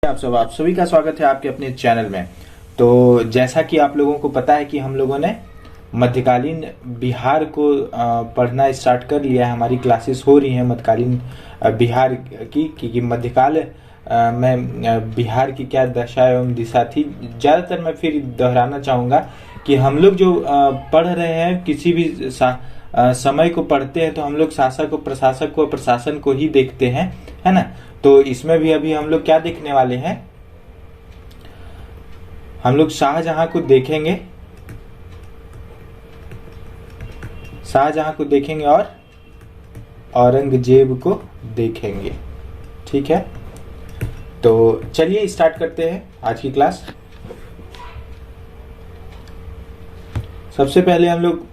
आप सभी का स्वागत है आपके अपने चैनल में। तो जैसा कि आप लोगों को पता है कि हम लोगों ने मध्यकालीन बिहार को पढ़ना स्टार्ट कर लिया है। हमारी क्लासेस हो रही हैं मध्यकालीन बिहार की, क्योंकि मध्यकाल में बिहार की क्या दशा एवं दिशा थी। ज़्यादातर मैं फिर दोहराना चाहूँगा कि हम लोग जो पढ़ रहे हैं किसी भी समय को पढ़ते हैं तो हम लोग शासक को, प्रशासक को, प्रशासन को ही देखते हैं, है ना। तो इसमें भी अभी हम लोग क्या देखने वाले हैं, हम लोग शाहजहां को देखेंगे, शाहजहां को देखेंगे और औरंगजेब को देखेंगे। ठीक है, तो चलिए स्टार्ट करते हैं आज की क्लास। सबसे पहले हम लोग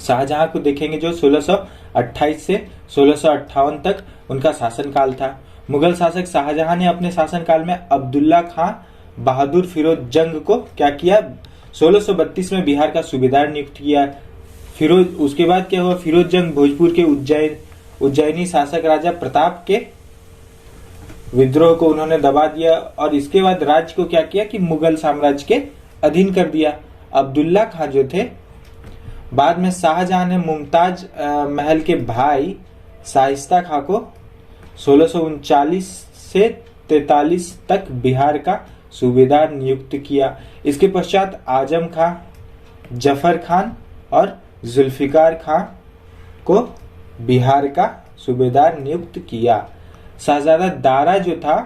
शाहजहां को देखेंगे जो 1628 से 1658 तक उनका शासनकाल था। मुगल शासक शाहजहां ने अपने शासनकाल में अब्दुल्ला खां बहादुर फिरोज जंग को क्या किया, 1632 में बिहार का सूबेदार नियुक्त किया। फिरोज, उसके बाद क्या हुआ, फिरोज जंग भोजपुर के उज्जैनी शासक राजा प्रताप के विद्रोह को उन्होंने दबा दिया और इसके बाद राज्य को क्या किया कि मुगल साम्राज्य के अधीन कर दिया। अब्दुल्ला खां जो थे, बाद में शाहजहां ने मुमताज महल के भाई शाइस्ता खां को 1639 से 43 तक बिहार का सूबेदार नियुक्त किया। इसके पश्चात आजम खां, जफर खान और जुल्फिकार खां को बिहार का सूबेदार नियुक्त किया। शहजादा दारा जो था,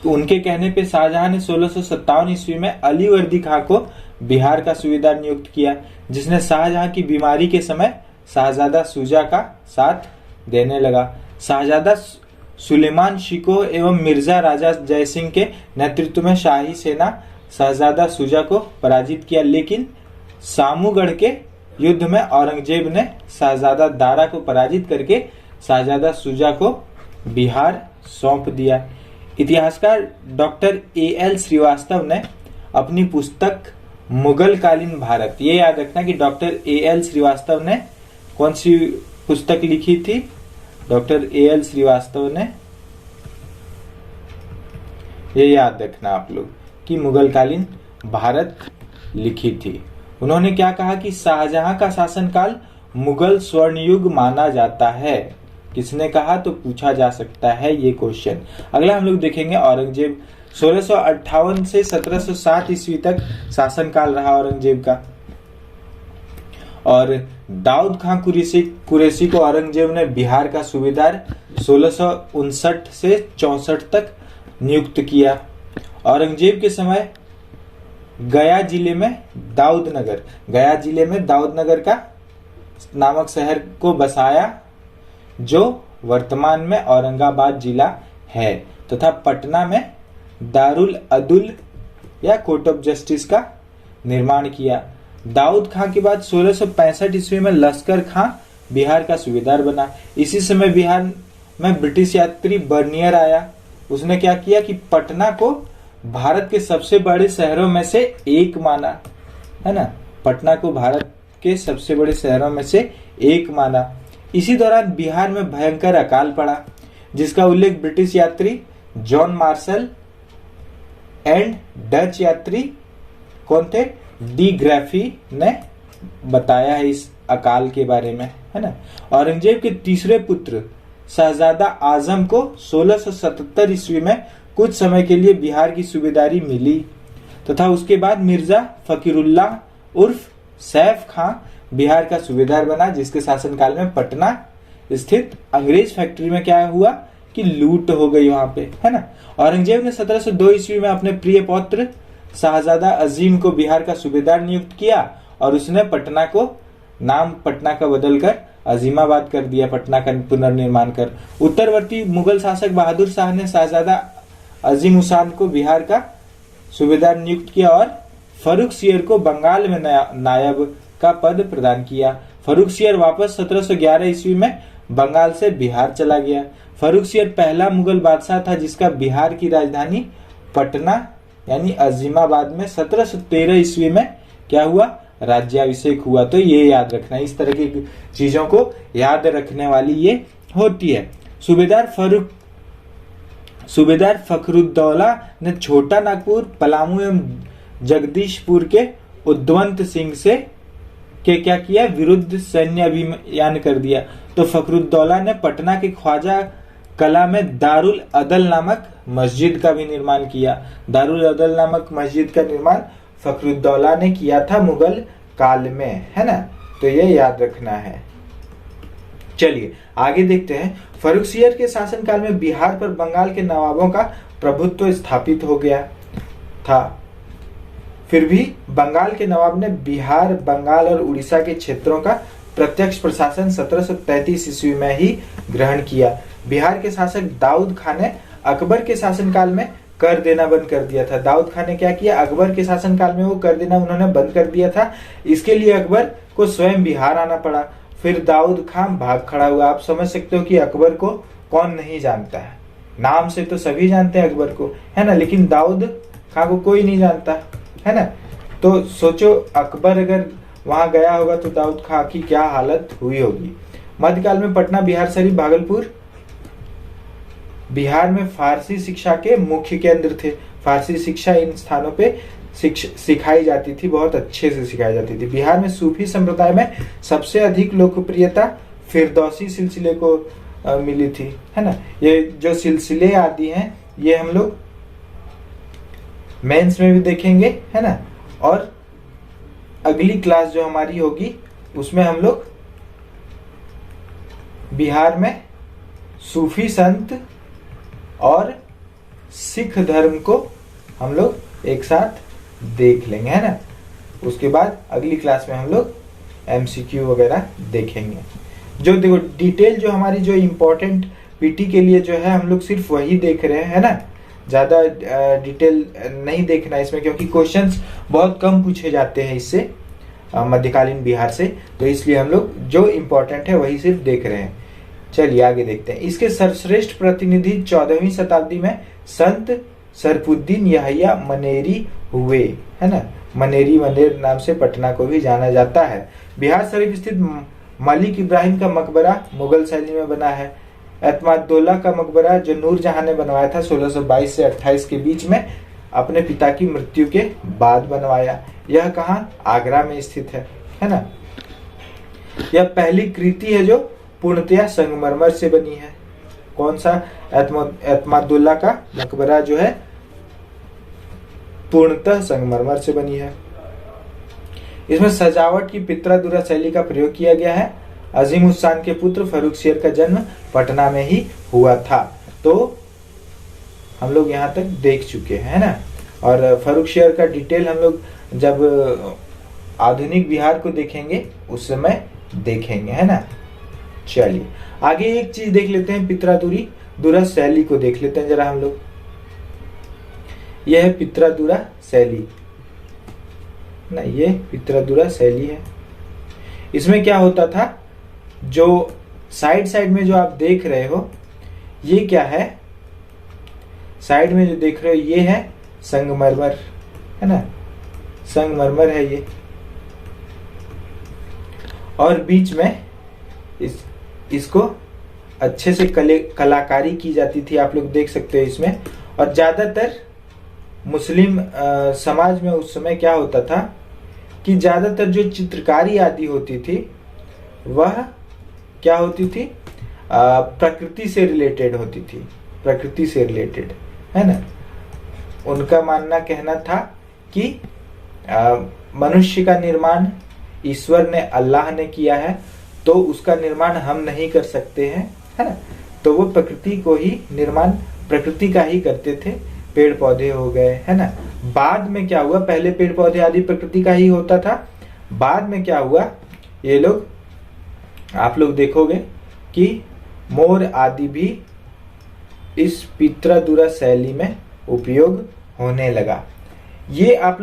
उनके कहने पे शाहजहां ने 1657 ईस्वी में अलीवर्दी खां को बिहार का सूबेदार नियुक्त किया, जिसने शाहजहां की बीमारी के समय शाहजादा शुजा का साथ देने लगा। शाहजादा सुलेमान शिको एवं मिर्जा राजा जयसिंह के नेतृत्व में शाही सेना शाहजादा शुजा को पराजित किया, लेकिन सामूगढ़ के युद्ध में औरंगजेब ने शाहजादा दारा को पराजित करके शाहजादा शुजा को बिहार सौंप दिया। इतिहासकार डॉक्टर A.L. श्रीवास्तव ने अपनी पुस्तक मुगल कालीन भारत, ये याद रखना कि डॉक्टर A.L. श्रीवास्तव ने कौन सी पुस्तक लिखी थी, डॉक्टर A.L. श्रीवास्तव ने, ये याद रखना आप लोग कि मुगल कालीन भारत लिखी थी। उन्होंने क्या कहा कि शाहजहां का शासनकाल मुगल स्वर्ण युग माना जाता है। किसने कहा, तो पूछा जा सकता है ये क्वेश्चन। अगला हम लोग देखेंगे औरंगजेब। 1658 से 1707 ईस्वी तक शासनकाल रहा औरंगजेब का, और दाऊद खां कुरैशी को औरंगजेब ने बिहार का सूबेदार 1659 से 64 तक नियुक्त किया। औरंगजेब के समय गया जिले में दाऊदनगर का नामक शहर को बसाया, जो वर्तमान में औरंगाबाद जिला है, तथा पटना में दारुल अदुल या कोर्ट ऑफ जस्टिस का निर्माण किया। दाऊद खां के बाद 1665 ईस्वी में लश्कर खां बिहार का सूबेदार बना। इसी समय बिहार में ब्रिटिश यात्री बर्नियर आया। उसने क्या किया कि पटना को भारत के सबसे बड़े शहरों में से एक माना, है ना, पटना को भारत के सबसे बड़े शहरों में से एक माना। इसी दौरान बिहार में भयंकर अकाल पड़ा, जिसका उल्लेख ब्रिटिश यात्री जॉन मार्शल एंड डच यात्री कौन थे, डी ग्रैफी ने बताया है इस अकाल के बारे में, है ना। औरंगजेब के तीसरे पुत्र शहजादा आजम को 1677 ईस्वी में कुछ समय के लिए बिहार की सूबेदारी मिली, तथा उसके बाद मिर्जा फकीरुल्लाह उर्फ सैफ खां बिहार का सूबेदार बना, जिसके शासनकाल में पटना स्थित अंग्रेज फैक्ट्री में क्या हुआ कि लूट हो गई वहां पे, है ना। औरंगजेब ने 1702 ईस्वी में अपने प्रिय पौत्र शाहजादा अजीम को बिहार का सूबेदार नियुक्त किया और उसने पटना का बदलकर अजीमाबाद कर दिया, पटना का पुनर्निर्माण कर। उत्तरवर्ती मुगल शासक बहादुर शाह ने शाहजादा अजीम उसान को बिहार का सूबेदार नियुक्त किया और फर्रुखसियर को बंगाल में नायब का पद प्रदान किया। फर्रुखसियर वापस 1711 ईस्वी में बंगाल से बिहार चला गया। फर्रुखसियर पहला मुगल बादशाह था जिसका बिहार की राजधानी पटना यानी अजीमाबाद में 1713 ईस्वी में क्या हुआ, राज्याभिषेक हुआ। तो ये याद रखना, इस तरह की चीजों को याद रखने वाली ये होती है। सूबेदार सूबेदार फखरुद्दौला ने छोटा नागपुर, पलामू एवं जगदीशपुर के उद्वंत सिंह से क्या किया, विरुद्ध सैन्य अभियान कर दिया। तो फखरुद्दौला ने पटना के ख्वाजा कला में दारुल अदल नामक मस्जिद का भी निर्माण किया। दारुल अदल नामक मस्जिद का निर्माण फखरुद्दौला ने किया था मुगल काल में, है ना। तो ये याद रखना है। चलिए आगे देखते हैं। फर्रुखसियर के शासनकाल में बिहार पर बंगाल के नवाबों का प्रभुत्व स्थापित हो गया था। फिर भी बंगाल के नवाब ने बिहार, बंगाल और उड़ीसा के क्षेत्रों का प्रत्यक्ष प्रशासन 1733 ईस्वी में ही ग्रहण किया। बिहार के शासक दाऊद खान ने अकबर के शासनकाल में कर देना बंद कर दिया था। दाऊद खान ने क्या किया, अकबर के शासनकाल में वो कर देना उन्होंने बंद कर दिया था। इसके लिए अकबर को स्वयं बिहार आना पड़ा। फिर दाऊद खान भाग खड़ा हुआ। आप समझ सकते हो कि अकबर को कौन नहीं जानता है। नाम से तो सभी जानते हैं अकबर को, है ना, लेकिन दाऊद खान को कोई नहीं जानता, है ना। तो सोचो अकबर अगर वहां गया होगा तो दाऊद खान की क्या हालत हुई होगी। मध्यकाल में पटना, बिहार शरीफ, भागलपुर बिहार में फारसी शिक्षा के मुख्य केंद्र थे। फारसी शिक्षा इन स्थानों पे सिखाई जाती थी, बहुत अच्छे से सिखाई जाती थी। बिहार में सूफी संप्रदाय में सबसे अधिक लोकप्रियता फिरदौसी सिलसिले को मिली थी, है ना। ये जो सिलसिले आदि हैं ये हम लोग मेंस में भी देखेंगे, है ना। और अगली क्लास जो हमारी होगी उसमें हम लोग बिहार में सूफी संत और सिख धर्म को हम लोग एक साथ देख लेंगे, है ना। उसके बाद अगली क्लास में हम लोग एमसीक्यू वगैरह देखेंगे। जो देखो डिटेल जो हमारी जो इम्पोर्टेंट पीटी के लिए जो है हम लोग सिर्फ वही देख रहे हैं, है ना। ज्यादा डिटेल नहीं देखना इसमें, क्योंकि क्वेश्चंस बहुत कम पूछे जाते हैं इससे मध्यकालीन बिहार से, तो इसलिए हम लोग जो इम्पोर्टेंट है वही सिर्फ देख रहे हैं। चलिए आगे देखते हैं। इसके सर्वश्रेष्ठ प्रतिनिधि 14वीं शताब्दी में संत सरफुद्दीन यहया मनेरी हुए, है ना। मनेरी मनेर नाम से पटना को भी जाना जाता है। बिहार शरीफ स्थित मलिक इब्राहिम का मकबरा मुगल शैली में बना है। एतमादुल्ला का मकबरा जो नूरजहां ने बनवाया था 1622 से 28 के बीच में, अपने पिता की मृत्यु के बाद बनवाया। यह कहाँ, आगरा में स्थित है ना। यह पहली कृति है जो पूर्णतया संगमरमर से बनी है। कौन सा, एतमादुल्ला का मकबरा जो है पूर्णतः संगमरमर से बनी है। इसमें सजावट की पित्रा-दुरा शैली का प्रयोग किया गया है। अजीम उस शान के पुत्र फर्रुखसियर का जन्म पटना में ही हुआ था। तो हम लोग यहाँ तक देख चुके हैं ना। और फर्रुखसियर का डिटेल हम लोग जब आधुनिक बिहार को देखेंगे उस समय देखेंगे, है ना। चलिए आगे एक चीज देख लेते हैं, पित्रा-दुरा शैली को देख लेते हैं जरा हम लोग। यह है पित्रा-दुरा शैली ना, ये पित्रा-दुरा शैली है। इसमें क्या होता था, जो साइड में जो आप देख रहे हो ये क्या है, साइड में जो देख रहे हो ये है संगमरमर, है ना, संगमरमर है ये। और बीच में इसको अच्छे से कलाकारी की जाती थी, आप लोग देख सकते हो इसमें। और ज्यादातर मुस्लिम समाज में उस समय क्या होता था कि ज्यादातर जो चित्रकारी आदि होती थी वह क्या होती थी, प्रकृति से रिलेटेड होती थी, प्रकृति से रिलेटेड, है ना। उनका मानना कहना था कि मनुष्य का निर्माण ईश्वर ने, अल्लाह ने किया है, तो उसका निर्माण हम नहीं कर सकते हैं, है ना। तो वो प्रकृति को ही निर्माण प्रकृति का ही करते थे। पेड़ पौधे हो गए, है ना। बाद में क्या हुआ, पहले पेड़ पौधे आदि प्रकृति का ही होता था। बाद में क्या हुआ, ये लोग आप लोग देखोगे कि मोर आदि भी इस पित्रा-दुरा शैली में उपयोग होने लगा। ये आप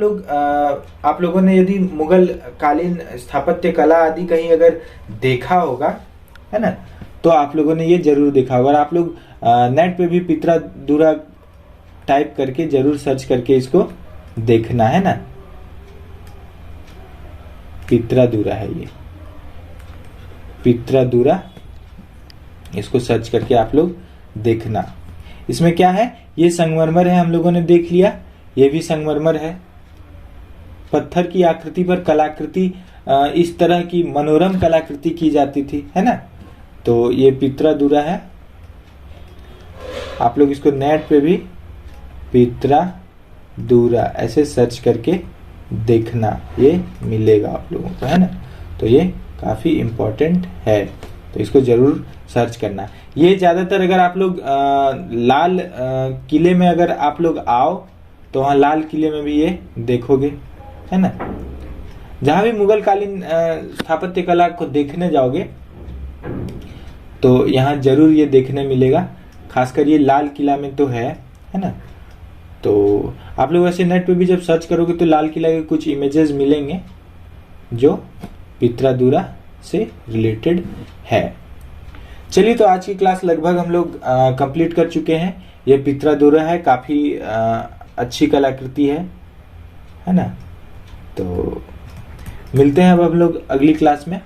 लोगों ने यदि मुगल कालीन स्थापत्य कला आदि कहीं अगर देखा होगा, है ना, तो आप लोगों ने ये जरूर देखा होगा। और आप लोग नेट पे भी पित्रा-दुरा टाइप करके जरूर सर्च करके इसको देखना, है ना। पित्रा-दुरा है ये, पित्रा-दुरा, इसको सर्च करके आप लोग देखना। इसमें क्या है, ये संगमरमर है, हम लोगों ने देख लिया, ये भी संगमरमर है। पत्थर की आकृति पर कलाकृति, इस तरह की मनोरम कलाकृति की जाती थी, है ना। तो ये पित्रादुरा है, आप लोग इसको नेट पे भी पित्रादुरा ऐसे सर्च करके देखना, ये मिलेगा आप लोगों को, है ना। तो ये काफी इम्पोर्टेंट है, तो इसको जरूर सर्च करना। ये ज्यादातर अगर आप लोग लाल किले में अगर आप लोग आओ तो वहाँ लाल किले में भी ये देखोगे, है ना। जहां भी मुगल कालीन स्थापत्य कला को देखने जाओगे तो यहाँ जरूर ये देखने मिलेगा, खासकर ये लाल किला में तो है ना। तो आप लोग ऐसे नेट पे भी जब सर्च करोगे तो लाल किला के कुछ इमेजेस मिलेंगे जो पित्रादुरा से रिलेटेड है। चलिए, तो आज की क्लास लगभग हम लोग कंप्लीट कर चुके हैं। ये पित्रादुरा है, काफी अच्छी कलाकृति है ना। तो मिलते हैं अब हम लोग अगली क्लास में।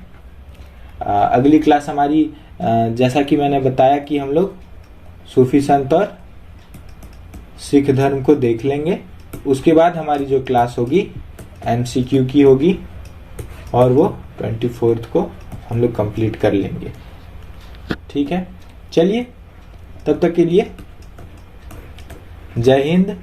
अगली क्लास हमारी जैसा कि मैंने बताया कि हम लोग सूफी संत और सिख धर्म को देख लेंगे। उसके बाद हमारी जो क्लास होगी MCQ की होगी और वो 24 को हम लोग कंप्लीट कर लेंगे। ठीक है, चलिए तब तक के लिए जय हिंद,